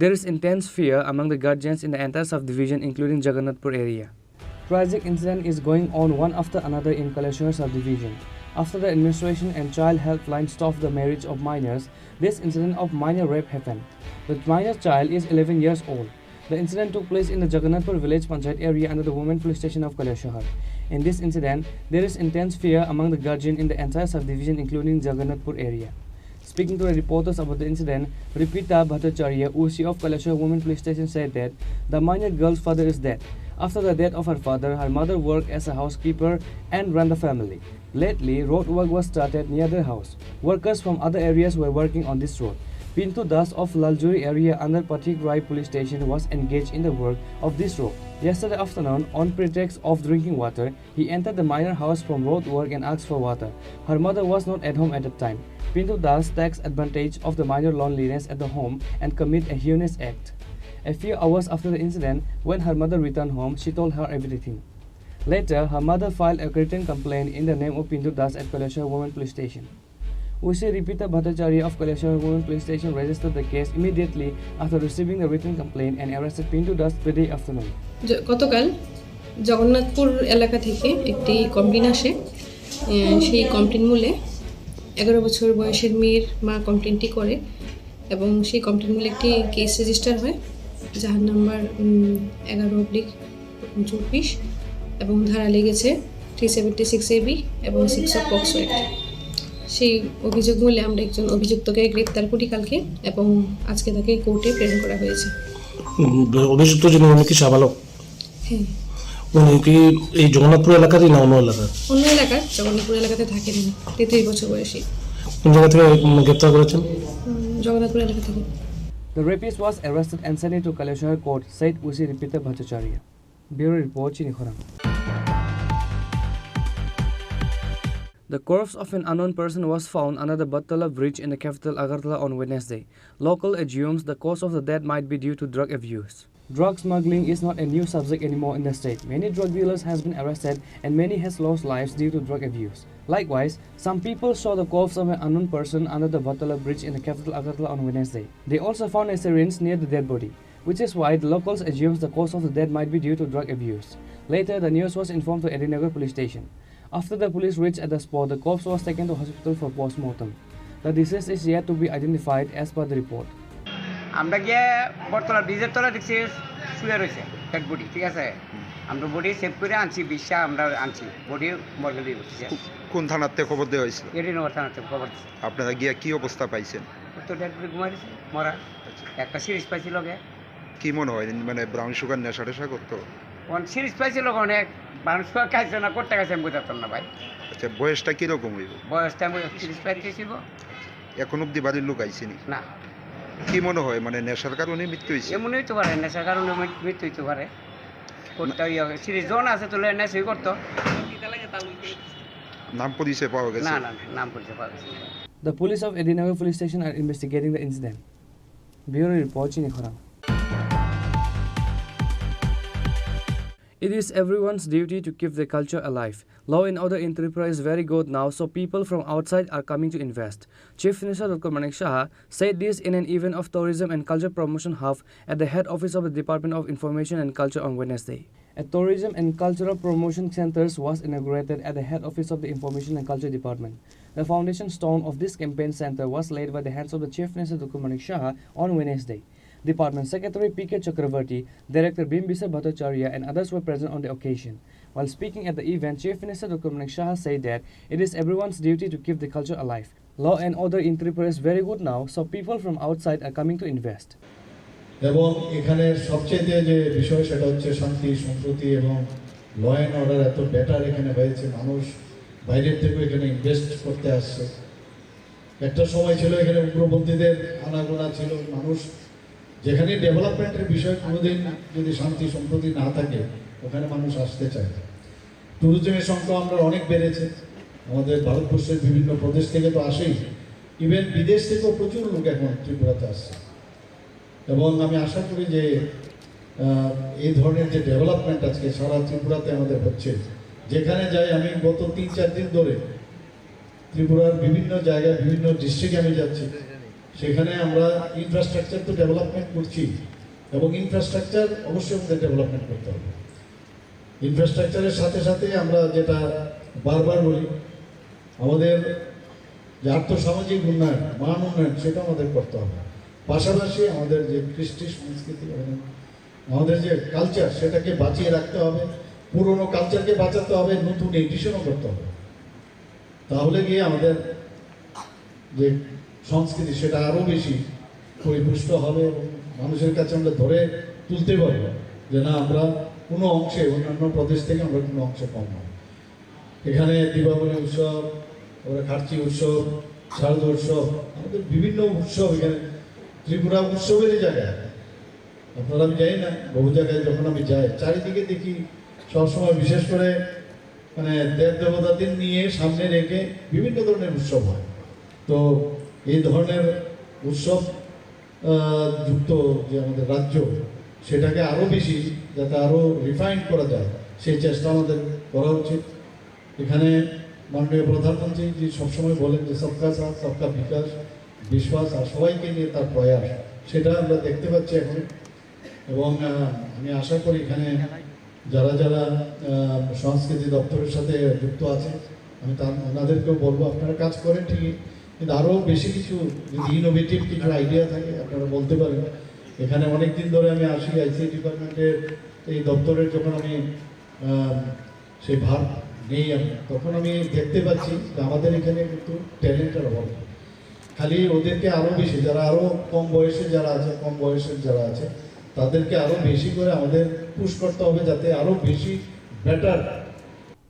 There is intense fear among the guardians in the entire subdivision, including Jagannathpur area. Tragic incident is going on one after another in Kaleshwar subdivision. After the administration and child helpline stopped the marriage of minors, this incident of minor rape happened. The minor child is 11 years old. The incident took place in the Jagannathpur village panchayat area under the women police station of Kaleshwar. In this incident, there is intense fear among the guardian in the entire subdivision including Jagannathpur area. Speaking to the reporters about the incident, Ripita Bhattacharya, OC of Kaleshwar Women Police Station, said that the minor girl's father is dead. After the death of her father, her mother worked as a housekeeper and ran the family. Lately, road work was started near their house. Workers from other areas were working on this road. Pintu Das of Laljuri area under Pathik Rai police station was engaged in the work of this road. Yesterday afternoon, on pretext of drinking water, he entered the minor house from road work and asked for water. Her mother was not at home at the time. Pintu Das takes advantage of the minor loneliness at the home and commit a heinous act. A few hours after the incident, when her mother returned home, she told her everything. Later, her mother filed a written complaint in the name of Pintu Das at Kaleshwar Women Police Station. Usi Ripita Bhattacharya of Kaleshwar Women Police Station registered the case immediately after receiving the written complaint and arrested Pintu Das today afternoon. গতকাল জগন্নাথপুর এলাকা থেকে একটি complain আসে সেই complain মূলে 11 বছর বয়সের মেয়ের মা কমপ্লেনটি করে এবং সেই কমপ্লেন মূলে একটি কেস রেজিস্টার হয় যার নাম্বার 11/24 এবং ধারা লেগেছে 376 AB এবং 6 অফ পক্সো অ্যাক্ট সেই অভিযোগ মূলে আমরা একজন অভিযুক্তকে গ্রেপ্তার করি কালকে এবং আজকে তাকে কোর্টে প্রেরণ করা হয়েছে অভিযুক্ত যিনি উনি কি সাবালক হ্যাঁ উনি কি এই জগন্নাথপুর এলাকারই না অন্য এলাকার অন্য এলাকার জগন্নাথপুর এলাকাতে থাকেন 33 বছর বয়সী কোন জায়গা থেকে গ্রেপ্তার করেছেন জগন্নাথপুর এলাকা থেকে The rapist was arrested and sent to Kaleshwar court, said Usi Ripita Bhattacharya. Bureau report, Chini Khorang. The corpse of an unknown person was found under the Battala bridge in the capital Agartala on Wednesday. Local assumes the cause of the death might be due to drug abuse. Drug smuggling is not a new subject anymore in the state. Many drug dealers has been arrested and many has lost lives due to drug abuse. Likewise, some people saw the corpse of an unknown person under the Battala bridge in the capital Agartala on Wednesday. They also found a syringe near the dead body, which is why the locals assumes the cause of the death might be due to drug abuse. Later, the news was informed to Edinagar police station. After the police reached at the spot, the corpse was taken to hospital for post-mortem. The deceased is yet to be identified as per the report. আমরা গিয়ে বটতলা ব্রিজের তলা দেখছি শুয়ে রয়েছে dead body ঠিক আছে আমরা বডি সেভ করে আনছি বিশ্বা আমরা আনছি বডি মর্গে দিয়ে বসছি কোন থানাতে খবর দেওয়া হয়েছিল এডিনগর থানাতে খবর দিচ্ছি আপনারা গিয়ে কি অবস্থা পাইছেন তো ডেড বডি ঘুমাইছে মরা একটা সিরিজ পাইছিল গে কি মনে হয় মানে ব্রাউন সুগার নেশা টেশা করতো কোন সিরিজ পাইছিল অনেক ব্রাউন সুগার খাইছে না করতে গেছে আমি বুঝতাম না ভাই আচ্ছা বয়সটা কিরকম হইব বয়সটা আমি সিরিজ পাইতেছিল এখন অব্দি বাড়ির লোক আইসিনি না কি মনে হয় মানে নেশার কারণে মৃত্যু হয়েছে এমন হইতে পারে নেশার কারণে মৃত্যু হইতে পারে করতে সিরিজ জন আছে তো নেশাই করতো নাম পরিচয় পাওয়া গেছে না না নাম পরিচয় পাওয়া গেছে The police of Edinagar police station are investigating the incident. Bureau report, Chini Khorang. It is everyone's duty to keep the culture alive. Law and order in Tripura is very good now, so people from outside are coming to invest. Chief Minister Dr. Manik Shah said this in an event of tourism and culture promotion hub at the head office of the Department of Information and Culture on Wednesday. A tourism and cultural promotion centers was inaugurated at the head office of the Information and Culture Department. The foundation stone of this campaign center was laid by the hands of the Chief Minister Dr. Manik Shah on Wednesday. Department Secretary P.K. Chakravarti, Director Bimbisa Bhattacharya and others were present on the occasion. While speaking at the event, Chief Minister Dr. Manik Shah said that it is everyone's duty to keep the culture alive. Law and order in Tripura is very good now, so people from outside are coming to invest. এবং এখানে সবচেয়ে যে বিষয় সেটা হচ্ছে শান্তি সম্প্রীতি এবং ল অ্যান্ড অর্ডার এত বেটার এখানে হয়েছে মানুষ বাইরের থেকে এখানে ইনভেস্ট করতে আসছে একটা সময় ছিল এখানে উগ্রপন্থীদের আনাগোনা ছিল মানুষ যেখানে ডেভেলপমেন্টের বিষয় কোনোদিন যদি শান্তি সম্প্রীতি না থাকে ওখানে মানুষ আসতে চায় ট্যুরিজমের সংখ্যা আমরা অনেক বেড়েছে আমাদের ভারতবর্ষের বিভিন্ন প্রদেশ থেকে তো আসেই ইভেন বিদেশ থেকেও প্রচুর লোক এখন ত্রিপুরাতে আসছে এবং আমি আশা করি যে এই ধরনের যে ডেভেলপমেন্ট আজকে সারা ত্রিপুরাতে আমাদের হচ্ছে যেখানে যাই আমি গত 3-4 দিন ধরে ত্রিপুরার বিভিন্ন জায়গায় বিভিন্ন ডিস্ট্রিক্টে আমি যাচ্ছি সেখানে আমরা ইনফ্রাস্ট্রাকচার তো ডেভেলপমেন্ট করছি এবং ইনফ্রাস্ট্রাকচার অবশ্যই আমাদের ডেভেলপমেন্ট করতে হবে ইনফ্রাস্ট্রাকচারের সাথে সাথে আমরা যেটা বারবার বলি, আমাদের যে আর্থসামাজিক উন্নয়ন, মান উন্নয়ন, সেটা আমাদের করতে হবে। পাশাপাশি আমাদের যে কৃষ্টি সংস্কৃতি, আমাদের যে কালচার, সেটাকে বাঁচিয়ে রাখতে হবে। পুরনো কালচারকে বাঁচাতে হবে, নতুন এডিশনও করতে হবে। তাহলে গিয়ে আমাদের যে সংস্কৃতি, সেটা আরও বেশি পরিপুষ্ট হবে এবং মানুষের কাছে আমরা ধরে তুলতে পারব যে না, আমরা কোনো অংশে অন্যান্য প্রদেশ থেকে আমরা কোনো অংশে কম নয়। এখানে দীপাবলি উৎসব, তারপরে খার্চি উৎসব, শারদ উৎসব, আমাদের বিভিন্ন উৎসব, এখানে ত্রিপুরা উৎসবেরই জায়গা। আপনারা, আমি যাই না, বহু জায়গায় যখন আমি যাই, চারিদিকে দেখি সবসময় বিশেষ করে মানে দেব দেবতাদের নিয়ে সামনে রেখে বিভিন্ন ধরনের উৎসব হয়। তো এই ধরনের উৎসব যুক্ত যে আমাদের রাজ্য, সেটাকে আরও বেশি যাতে আরও রিফাইন করা যায়, সেই চেষ্টা আমাদের করা উচিত। এখানে মাননীয় প্রধানমন্ত্রী যে সবসময় বলেন যে সবকা সাথ সবকা বিকাশ, বিশ্বাস আর সবাইকে নিয়ে তার প্রয়াস, সেটা আমরা দেখতে পাচ্ছি এখন। এবং আমি আশা করি এখানে যারা যারা সংস্কৃতি দপ্তরের সাথে যুক্ত আছে, আমি ওনাদেরকেও বলবো, আপনারা কাজ করেন ঠিকই, কিন্তু আরও বেশি কিছু যদি ইনোভেটিভ কিছু আইডিয়া থাকে আপনারা বলতে পারেন। এখানে অনেক দিন ধরে আমি আসি, আইসিটি ডিপার্টমেন্টের এই দপ্তরের যখন আমি সেই ভার নেই, তখন আমি দেখতে পাচ্ছি যে আমাদের এখানে কিন্তু ট্যালেন্টের অভাব। খালি ওদেরকে আরও বেশি, যারা আরও কম বয়সের যারা আছে তাদেরকে আরও বেশি করে আমাদের পুশ করতে হবে, যাতে আরও বেশি better.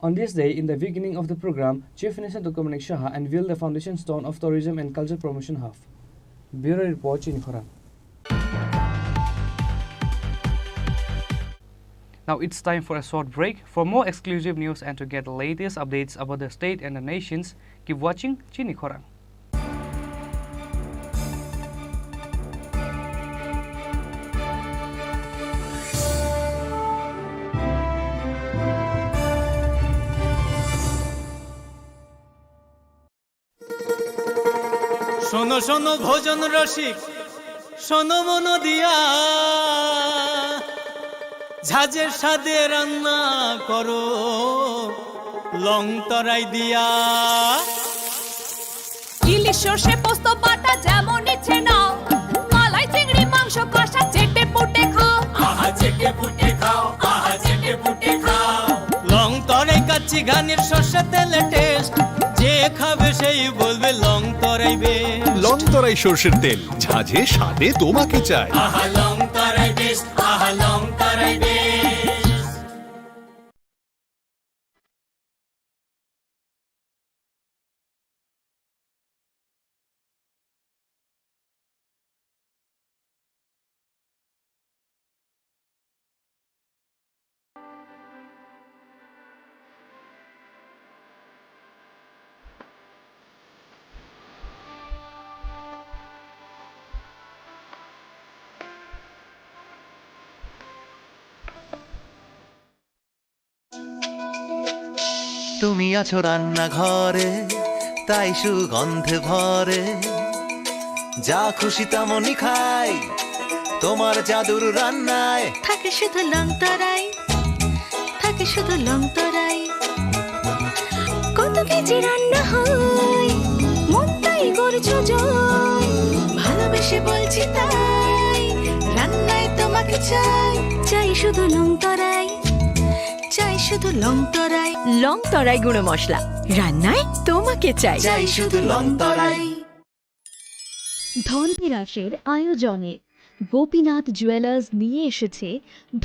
On this day, in the beginning of the program, Chief Minister Dr. Manik Saha unveiled the foundation stone of Tourism and Culture Promotion Hub. Bureau Report, Chini Khorang. Now it's time for a short break. For more exclusive news and to get the latest updates about the state and the nations, keep watching Chini Khorang. শোনো শোনো ভোজন রসিক, শোনো মন দিয়া, ঝাঁঝের স্বাদে রান্না করো লং তরাই দিয়া। ইলিশ সর্ষে পোস্ত বাটা যেমন ইচ্ছে নাও, মালাই চিংড়ি মাংস কষা চেটে পুটে খাও, আহা চেটে পুটে খাও, আহা চেটে পুটে খাও। লং তরাই কাচ্চি ঘানির সর্ষে তেলে টেস্ট, যে খাবে সেই বলবে লং তরাই বেশ। লং তরাই সর্ষের তেল, ঝাঁঝে স্বাদে তোমাকে চাই। আহা লং তরাই বেশ, আহা লং তরাই বেশ। তুমি আছো রান্নাঘরে, তাই সুগন্ধে ভরে, যা খুশি তেমনই খাই তোমার জাদুর রান্নায়। থাকে শুধু লং তরাই, থাকে শুধু লং তরাই, কত কেজি রান্না হয় মন তাই করছো জয়, ভালোবেসে বলছি তাই রান্নায় তোমাকে চাই, চাই শুধু লং তরাই, চাই শুধু লং তরাই। লং তরাই গুঁড়ো মশলা, রান্নায় তোমাকে চাই, চাই শুধু লং তরাই। ধনতেরাসের আয়োজনে গোপীনাথ জুয়েলার্স নিয়ে এসেছে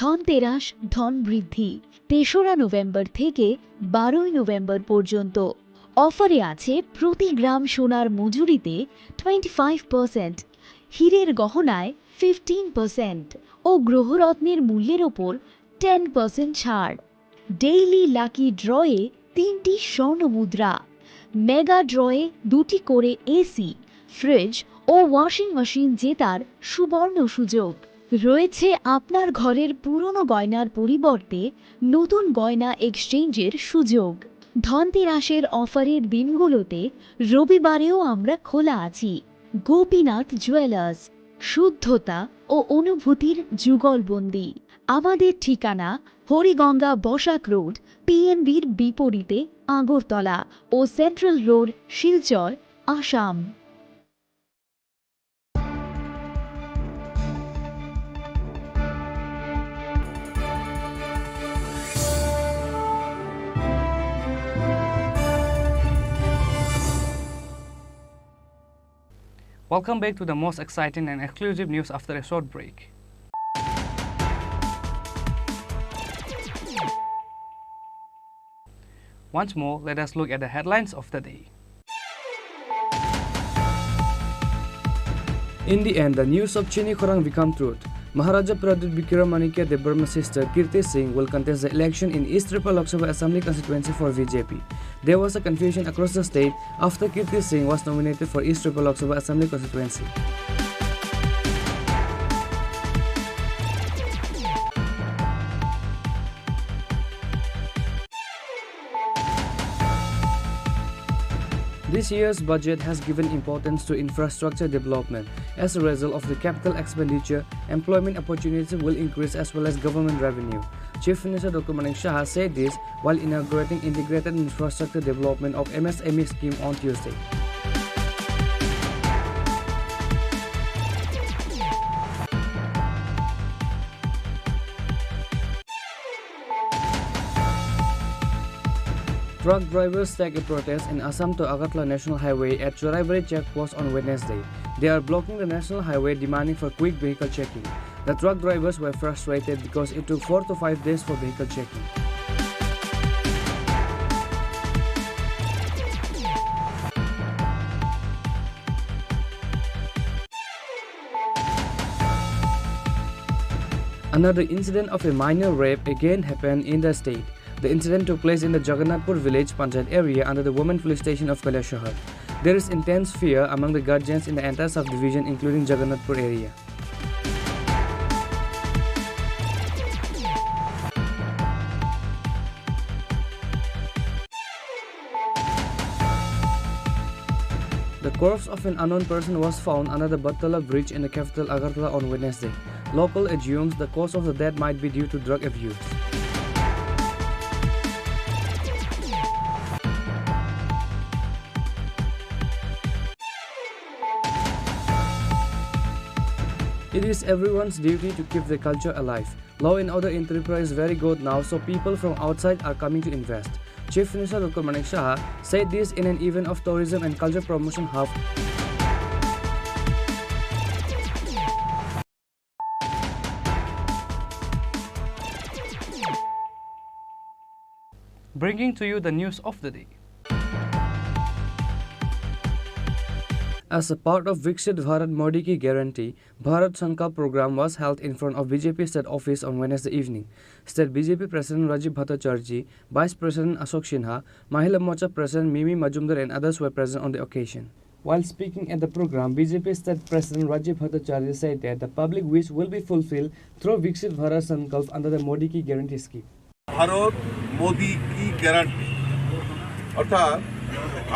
ধনতেরাস ধন বৃদ্ধি। ৩রা নভেম্বর থেকে ১২ই নভেম্বর পর্যন্ত অফারে আছে প্রতি গ্রাম সোনার মজুরিতে 25%, হীরের গহনায় 15% ও গ্রহরত্নের মূল্যের ওপর 10% ছাড়। ডেইলি লাকি ড্রয়ে 3টি স্বর্ণ মুদ্রা, মেগা ড্রয়ে 2টি করে এসি, ফ্রিজ ও ওয়াশিং মেশিন জেতার সুবর্ণ সুযোগ রয়েছে। আপনার ঘরের পুরনো গয়নার পরিবর্তে নতুন গয়না এক্সচেঞ্জের সুযোগ। ধনতেরাসের অফারের দিনগুলোতে রবিবারেও আমরা খোলা আছি। গোপীনাথ জুয়েলার্স, শুদ্ধতা ও অনুভূতির যুগলবন্দি। আমাদের ঠিকানা হরিগঙ্গা বসাক রোড, পিএনবির বিপরীতে আগরতলা ও central road, Silchar, Assam. Welcome back to the most exciting and exclusive news after a short break. Once more, let us look at the headlines of the day. In the end, the news of Chini Khorang become truth. Maharaja Pradip Vikramanike Devarma's sister Kirti Singh will contest the election in East Tripura Lok Sabha Assembly constituency for BJP. There was a confusion across the state after Kirti Singh was nominated for East Tripura Lok Sabha Assembly constituency. This year's budget has given importance to infrastructure development. As a result of the capital expenditure, employment opportunities will increase as well as government revenue. Chief Minister Dr. Manik Shah said this while inaugurating integrated infrastructure development of MSME scheme on Tuesday. Truck drivers staged a protest in Assam to Agartala National Highway at Choraibari checkpost on Wednesday. They are blocking the national highway, demanding for quick vehicle checking. The truck drivers were frustrated because it took 4 to 5 days for vehicle checking. Another incident of a minor rape again happened in the state. The incident took place in the Jagannathpur village Panchayat area under the women police station of Kailashahar. There is intense fear among the guardians in the entire subdivision, including Jagannathpur area. The corpse of an unknown person was found under the Battala bridge in the capital Agartala on Wednesday. Local assumes the cause of the death might be due to drug abuse. It is everyone's duty to keep the culture alive. Law and order in Tripura is very good now, so people from outside are coming to invest. Chief Minister Dr. Manik Shah said this in an event of tourism and culture promotion hub. Bringing to you the news of the day. As a part of Viksit Bharat Modi Ki Guarantee, Bharat Sankalp program was held in front of BJP State Office on Wednesday evening. State BJP President Rajiv Bhattacharjee, Vice President Ashok Sinha, Mahila Morcha President Mimi Majumdar and others were present on the occasion. While speaking at the program, BJP State President Rajiv Bhattacharjee said that the public wish will be fulfilled through Viksit Bharat Sankalp under the Modi Ki Guarantee scheme. Bharat Modi কি guarantee অর্থাৎ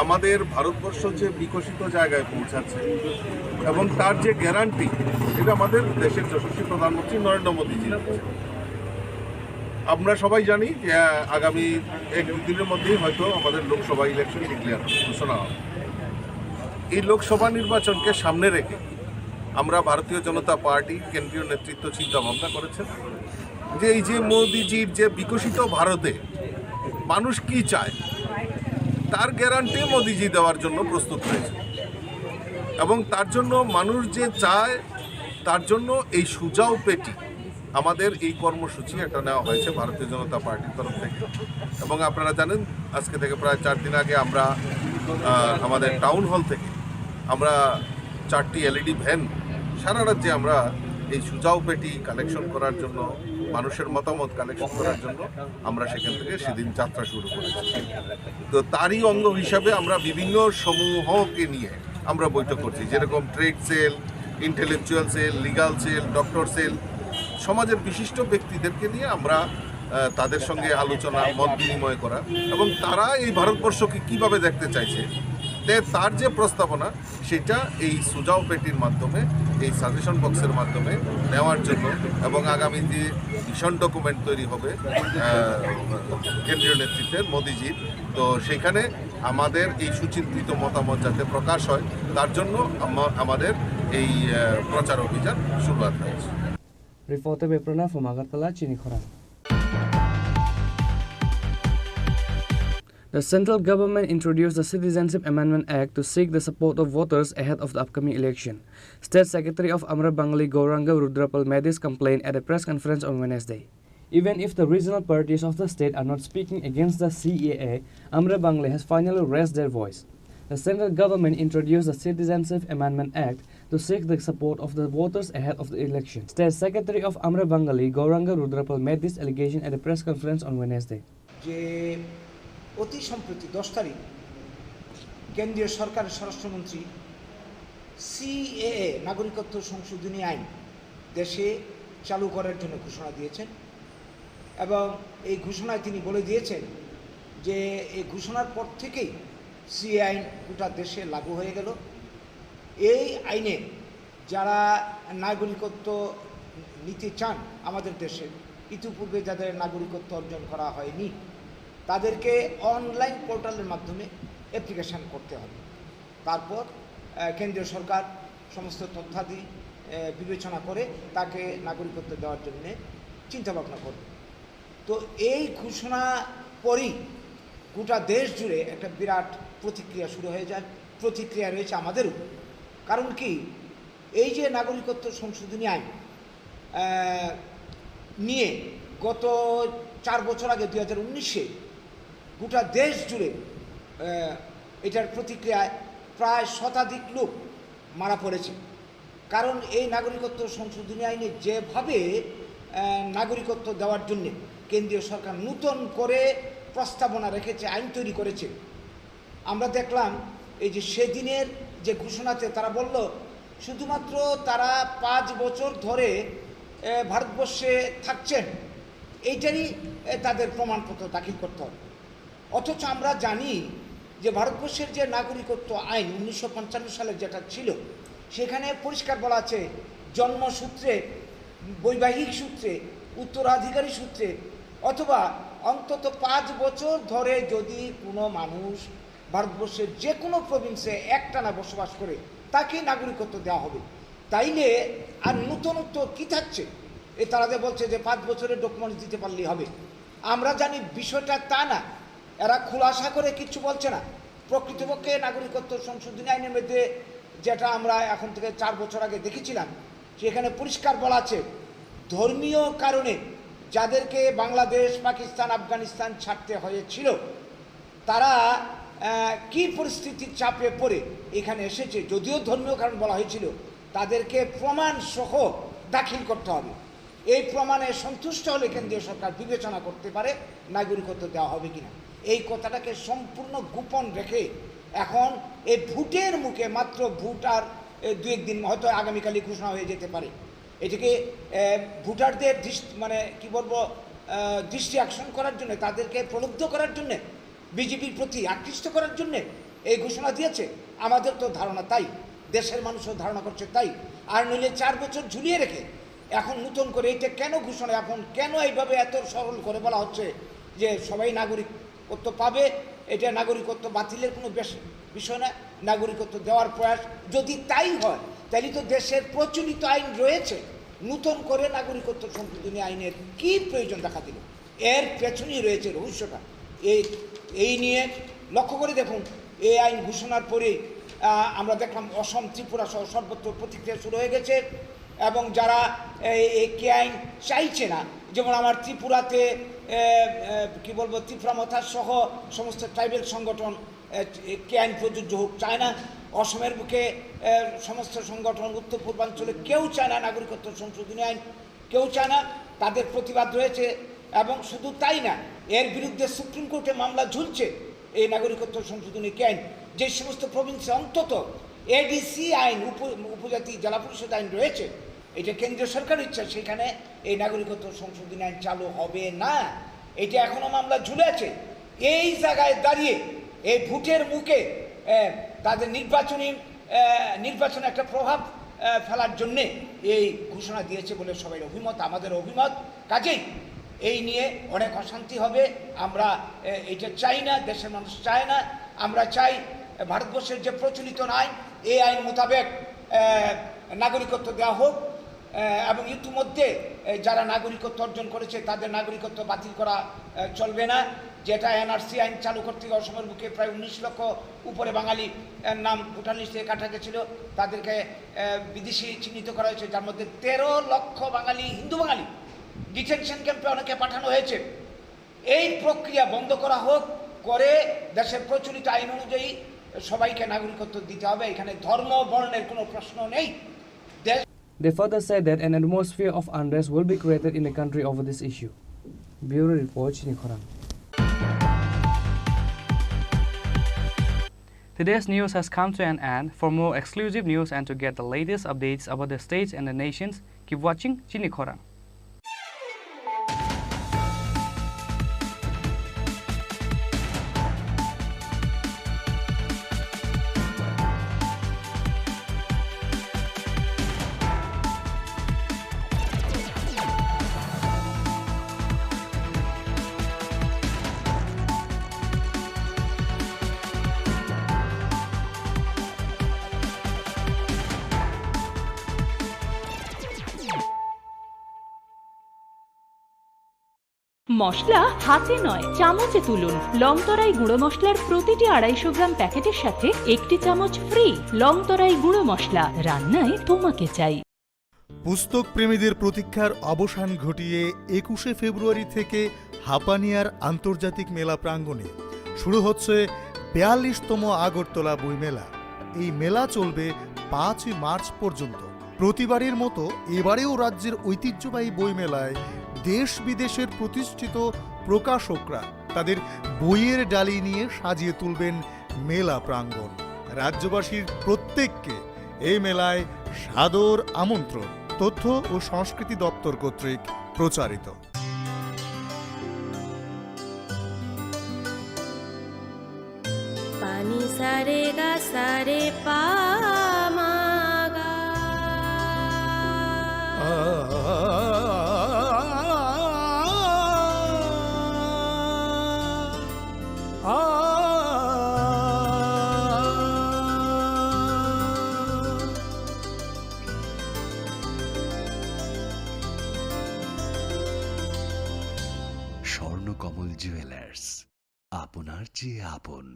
আমাদের ভারতবর্ষ যে বিকশিত জায়গায় পৌঁছাচ্ছে এবং তার যে গ্যারান্টি এটা আমাদের দেশের যশস্বী প্রধানমন্ত্রী নরেন্দ্র মোদীজি। আমরা সবাই জানি যে আগামী 1-2 দিনের মধ্যেই হয়তো আমাদের লোকসভা ইলেকশন ডিক্লেয়ার ঘোষণা হবে। এই লোকসভা নির্বাচনকে সামনে রেখে আমরা ভারতীয় জনতা পার্টি কেন্দ্রীয় নেতৃত্ব চিন্তা ভাবনা করেছেন যে এই যে মোদিজির যে বিকশিত ভারতে মানুষ কি চায় তার গ্যারান্টি মোদিজি দেওয়ার জন্য প্রস্তুত হয়েছে এবং তার জন্য মানুষ যে চায় তার জন্য এই সুজাও পেটি আমাদের এই কর্মসূচি একটা নেওয়া হয়েছে ভারতীয় জনতা পার্টির তরফ থেকে। এবং আপনারা জানেন আজকে থেকে প্রায় 4 দিন আগে আমরা আমাদের টাউন হল থেকে আমরা 4টি LED ভ্যান সারা রাজ্যে আমরা এই সুজাও পেটি কালেকশন করার জন্য, মানুষের মতামত কালেকশন করার জন্য আমরা সেখান থেকে সেদিন যাত্রা শুরু করেছি। তো তারই অঙ্গ হিসাবে আমরা বিভিন্ন সমূহকে নিয়ে আমরা বৈঠক করছি, যেরকম trade cell, intellectual cell, legal cell, doctor cell, সমাজের বিশিষ্ট ব্যক্তিদেরকে নিয়ে আমরা তাদের সঙ্গে আলোচনা মত বিনিময় করা এবং তারা এই ভারতবর্ষকে কীভাবে দেখতে চাইছে তার যে প্রস্তাবনা সেটা এই সুজাও পেটির মাধ্যমে, এই সাজেশন বক্সের মাধ্যমে নেওয়ার জন্য, এবং আগামী যে ভিশন ডকুমেন্ট তৈরি হবে কেন্দ্রীয় নেতৃত্বের মোদিজির, তো সেখানে আমাদের এই সুচিন্তিত মতামত যাতে প্রকাশ হয় তার জন্য আমাদের এই প্রচার অভিযান শুরুয়াত হয়েছে। Reporter Beprana from Agartala, Chini Khorang. The central government introduced the Citizenship Amendment Act to seek the support of voters ahead of the upcoming election. State Secretary of Amra Bangali Gauranga Rudrapal made this complaint at a press conference on Wednesday. Even if the regional parties of the state are not speaking against the CAA, Amra Bangali has finally raised their voice. The central government introduced the Citizenship Amendment Act to seek the support of the voters ahead of the election. State Secretary of Amra Bangali Gauranga Rudrapal made this allegation at a press conference on Wednesday. অতি সম্প্রতি 10 তারিখ কেন্দ্রীয় সরকারের স্বরাষ্ট্রমন্ত্রী CAA নাগরিকত্ব সংশোধনী আইন দেশে চালু করার জন্য ঘোষণা দিয়েছেন, এবং এই ঘোষণায় তিনি বলে দিয়েছেন যে এই ঘোষণার পর থেকেই সিএ আইন গোটা দেশে লাগু হয়ে গেল। এই আইনে যারা নাগরিকত্ব নিতে চান আমাদের দেশে, ইতিপূর্বে যাদের নাগরিকত্ব অর্জন করা হয়নি, তাদেরকে অনলাইন পোর্টালের মাধ্যমে অ্যাপ্লিকেশান করতে হবে। তারপর কেন্দ্রীয় সরকার সমস্ত তথ্যাদি বিবেচনা করে তাকে নাগরিকত্ব দেওয়ার জন্যে চিন্তাভাবনা করবে। তো এই ঘোষণা পরই গোটা দেশ জুড়ে একটা বিরাট প্রতিক্রিয়া শুরু হয়ে যায়। প্রতিক্রিয়া রয়েছে আমাদেরও। কারণ কি, এই যে নাগরিকত্ব সংশোধনী আইন নিয়ে গত 4 বছর আগে 2019-এ গোটা দেশ জুড়ে এটার প্রতিক্রিয়ায় প্রায় শতাধিক লোক মারা পড়েছে। কারণ এই নাগরিকত্ব সংশোধনী আইনে যেভাবে নাগরিকত্ব দেওয়ার জন্যে কেন্দ্রীয় সরকার নূতন করে প্রস্তাবনা রেখেছে, আইন তৈরি করেছে, আমরা দেখলাম এই যে সেদিনের যে ঘোষণাতে তারা বলল শুধুমাত্র তারা 5 বছর ধরে ভারতবর্ষে থাকছেন, এইটারই তাদের প্রমাণপত্র দাখিল করতে হবে। অথচ আমরা জানি যে ভারতবর্ষের যে নাগরিকত্ব আইন 1955 সালে যেটা ছিল, সেখানে পরিষ্কার বলা আছে জন্মসূত্রে, বৈবাহিক সূত্রে, উত্তরাধিকারী সূত্রে, অথবা অন্তত 5 বছর ধরে যদি কোনো মানুষ ভারতবর্ষের যে কোনো প্রভিন্সে একটানা বসবাস করে তাকে নাগরিকত্ব দেওয়া হবে। তাইলে আর নূতনত্ব কী থাকছে? তারা যে বলছে যে 5 বছরের ডকুমেন্টস দিতে পারলেই হবে। আমরা জানি বিষয়টা তা না, এরা খোলাসা করে কিচ্ছু বলছে না। প্রকৃতপক্ষে নাগরিকত্ব সংশোধনী আইনের মধ্যে যেটা আমরা এখন থেকে 4 বছর আগে দেখেছিলাম, সেখানে পরিষ্কার বলা আছে ধর্মীয় কারণে যাদেরকে বাংলাদেশ, পাকিস্তান, আফগানিস্তান ছাড়তে হয়েছিল, তারা কি পরিস্থিতির চাপে পড়ে এখানে এসেছে, যদিও ধর্মীয় কারণ বলা হয়েছিল, তাদেরকে প্রমাণ সহ দাখিল করতে হবে। এই প্রমাণে সন্তুষ্ট হলে কেন্দ্রীয় সরকার বিবেচনা করতে পারে নাগরিকত্ব দেওয়া হবে কিনা। এই কথাটাকে সম্পূর্ণ গোপন রেখে এখন এই ভোটের মুখে, মাত্র ভোট আর 2-1 দিন, হয়তো আগামীকালই ঘোষণা হয়ে যেতে পারে, এটাকে ভোটারদের দৃষ্টি আকর্ষণ করার জন্য, তাদেরকে প্রলুব্ধ করার জন্য, বিজেপির প্রতি আকৃষ্ট করার জন্য এই ঘোষণা দিয়েছে। আমাদের তো ধারণা তাই, দেশের মানুষও ধারণা করছে তাই। আর নইলে 4 বছর ঝুলিয়ে রেখে এখন নতুন করে এটা কেন ঘোষণা, এখন কেন এইভাবে এত সরল করে বলা হচ্ছে যে সবাই নাগরিকত্ব পাবে? এটা নাগরিকত্ব বাতিলের কোনো বিষয় না, নাগরিকত্ব দেওয়ার প্রয়াস। যদি তাই হয় তাহলে তো দেশের প্রচলিত আইন রয়েছে, নতুন করে নাগরিকত্ব সংশোধনী আইনের কি প্রয়োজন দেখা দিল? এর পেছনেই রয়েছে রহস্যটা। এই নিয়ে লক্ষ্য করে দেখুন, এই আইন ঘোষণার পরে আমরা দেখলাম অসম, ত্রিপুরা সহ সর্বত্র প্রতিক্রিয়া শুরু হয়ে গেছে। এবং যারা এই কে আইন চাইছে না, যেমন আমার ত্রিপুরাতে ত্রিপুরা মথা সহ সমস্ত ট্রাইবেল সংগঠন কে আইন প্রযোজ্য হোক চায় না। অসমের বুকে সমস্ত সংগঠন, উত্তর পূর্বাঞ্চলে কেউ চায় না নাগরিকত্ব সংশোধনী আইন, কেউ চায় না, তাদের প্রতিবাদ রয়েছে। এবং শুধু তাই না, এর বিরুদ্ধে সুপ্রিম কোর্টে মামলা ঝুলছে। এই নাগরিকত্ব সংশোধনী আইন যে সমস্ত প্রভিন্সে অন্তত এডিসি আইন, উপজাতি জেলা পরিষদ আইন রয়েছে, এটা কেন্দ্রীয় সরকার ইচ্ছা, সেখানে এই নাগরিকত্ব সংশোধনী আইন চালু হবে না। এটা এখনো মামলা ঝুলে আছে। এই জায়গায় দাঁড়িয়ে এই ভোটের মুখে তাদের নির্বাচনে একটা প্রভাব ফেলার জন্যে এই ঘোষণা দিয়েছে বলে সবাই অভিমত, আমাদের অভিমত। কাজেই এই নিয়ে অনেক অশান্তি হবে। আমরা এটা চাই না, দেশের মানুষ চায় না। আমরা চাই ভারতবর্ষের যে প্রচলিত আইন, এই আইন মোতাবেক নাগরিকত্ব দেওয়া হোক, এবং ইতিমধ্যে যারা নাগরিকত্ব অর্জন করেছে তাদের নাগরিকত্ব বাতিল করা চলবে না। যেটা এনআরসি আইন চালু করতে গিয়ে অসমের বুকে প্রায় 19 লক্ষ উপরে বাঙালি নাম ভোটার লিস্টে কাটা গেছিল, তাদেরকে বিদেশি চিহ্নিত করা হয়েছে, যার মধ্যে 13 লক্ষ বাঙালি, হিন্দু বাঙালি ডিটেনশন ক্যাম্পে অনেকে পাঠানো হয়েছে। এই প্রক্রিয়া বন্ধ করা হোক, করে দেশের প্রচলিত আইন অনুযায়ী সবাইকে নাগরিকত্ব দিতে হবে। এখানে ধর্ম বর্ণের কোনো প্রশ্ন নেই। They further said that an atmosphere of unrest will be created in the country over this issue. Bureau Report, Chini Khorang. Today's news has come to an end. For more exclusive news and to get the latest updates about the states and the nations, keep watching Chini Khorang. মশলা হাতে নয় চামচে তুলুন। লংতরাই গুঁড়ো মশলার প্রতিটি 250 গ্রাম প্যাকেটের সাথে 1টি চামচ ফ্রি। লংতরাই গুঁড়ো মশলা, রান্নায় তোমাকে চাই। পুস্তক প্রেমীদের প্রতীক্ষার অবসান ঘটিয়ে 21শে ফেব্রুয়ারি থেকে হাপানিয়ার আন্তর্জাতিক মেলা প্রাঙ্গণে শুরু হচ্ছে 42তম আগরতলা বইমেলা। এই মেলা চলবে 5 মার্চ পর্যন্ত। প্রতিবারের মতো এবারেও রাজ্যের ঐতিহ্যবাহী বইমেলায় দেশ বিদেশের প্রতিষ্ঠিত প্রকাশকরা তাদের বইয়ের ডালি নিয়ে সাজিয়ে তুলবেন মেলা প্রাঙ্গণ। রাজ্যবাসীর প্রত্যেককে এই মেলায় সাদর আমন্ত্রণ। তথ্য ও সংস্কৃতি দপ্তর কর্তৃক প্রচারিত। পানি সারে গা সারে পা মা গা। স্বর্ণকমল জুয়েলার্স, আপনার চেয়ে আপন।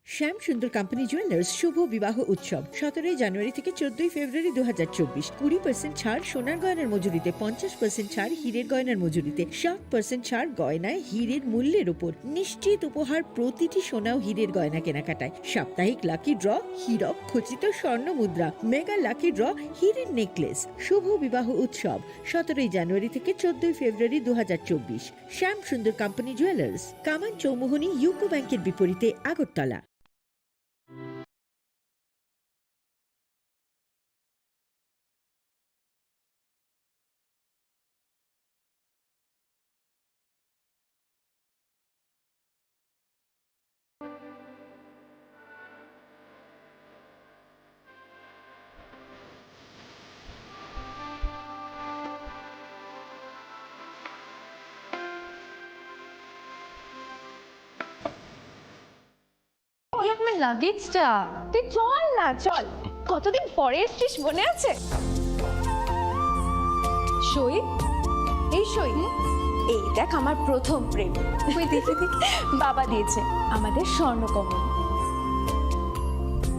শ্যাম সুন্দর কোম্পানি জুয়েলার্স শুভ বিবাহ উৎসব 17 জানুয়ারি থেকে 14 ফেব্রুয়ারি 2024। 20% ছাড় সোনার গয়নার মজুরিতে, 50% ছাড় হীরের গয়নার মজুরিতে, 60% ছাড় গয়নায় হীরের মূল্যের উপর, নিশ্চিত উপহার প্রতিটি সোনা ও হীরের গয়না কেনাকাটায়, সাপ্তাহিক লাকি ড্র, হীরক খচিত স্বর্ণ মুদ্রা, মেগা লাকি ড্র, হীরের নেকলেস। শুভ বিবাহ উৎসব 17 জানুয়ারি থেকে 14 ফেব্রুয়ারি 2024। শ্যাম সুন্দর কোম্পানি জুয়েলার্স, কামান চৌমুহনী ইউকো ব্যাংকের বিপরীতে, আগরতলা। লাগেজটা তুই চল না, চল। কতদিন পরে এসছিস, মনে আছে? সই, এই সই, এই দেখ আমার প্রথম প্রেম। ওই দেখে দেখে বাবা দিয়েছে আমাদের স্বর্ণকমল।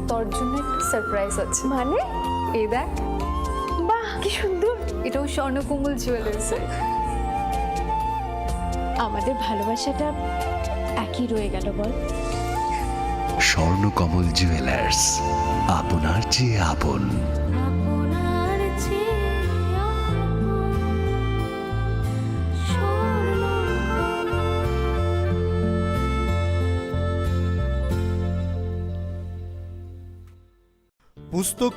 তোর জন্য একটা সারপ্রাইজ আছে। মানে? এই দেখ, বাহ কি সুন্দর। এটাও স্বর্ণকমল জুয়েলার্স। আমাদের ভালোবাসাটা একই রয়ে গেল, বল। স্বর্ণকমল জুয়েলার্স, আপনার চেয়ে আপন। পুস্তক